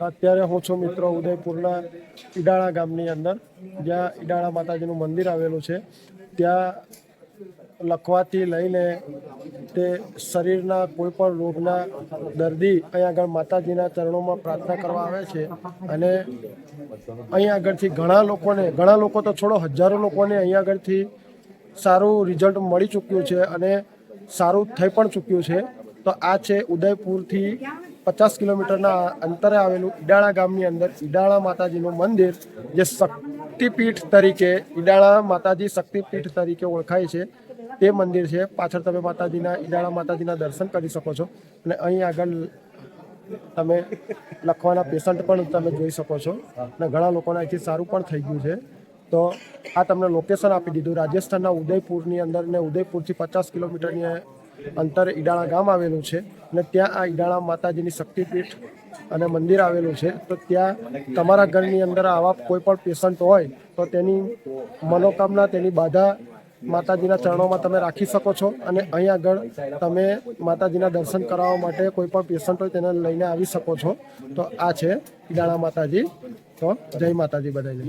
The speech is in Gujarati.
અત્યારે હું છું મિત્રો ઉદયપુરના ઈડાળા ગામની અંદર, જ્યાં ઈડાળા માતાજીનું મંદિર આવેલું છે. ત્યાં લખવાથી લઈને તે શરીરના કોઈ પણ રોગના દર્દી અહીં આગળ માતાજીના ચરણોમાં પ્રાર્થના કરવા આવે છે. અને અહીં આગળથી ઘણા લોકો તો છોડો, હજારો લોકોને અહીં આગળથી સારું રિઝલ્ટ મળી ચૂક્યું છે અને સારું થઈ પણ ચૂક્યું છે. તો આ છે ઉદયપુરથી 50 કિલોમીટરના અંતરે આવેલું ઈડાળા ગામની અંદર ઈડાળા માતાજીનું મંદિર, જે શક્તિપીઠ તરીકે ઈડાળા માતાજી શક્તિપીઠ તરીકે ઓળખાય છે. તે મંદિર છે. પાછળ તમે ઈડાળા માતાજીના દર્શન કરી શકો છો. અને અહીં આગળ તમે લખવાના પેશન્ટ પણ તમે જોઈ શકો છો. અને ઘણા લોકોને અહીંથી સારું પણ થઈ ગયું છે. તો આ તમને લોકેશન આપી દીધું. રાજસ્થાનના ઉદયપુરની અંદર ને ઉદયપુરથી 50 કિલોમીટરની અંતરે ઈડાળા ગામ આવેલું છે. અને ત્યાં આ ઈડાળા માતાજીની શક્તિપીઠ અને મંદિર આવેલું છે. તો ત્યાં તમારા ઘરની અંદર આવા કોઈ પણ પેશન્ટ હોય તો તેની મનોકામના, તેની બાધા માતાજીના ચરણોમાં તમે રાખી શકો છો. અને અહીં આગળ તમે માતાજીના દર્શન કરાવવા માટે કોઈ પણ પેશન્ટ હોય તેને લઈને આવી શકો છો. તો આ છે ઈડાળા માતાજી. તો જય માતાજી બધાને.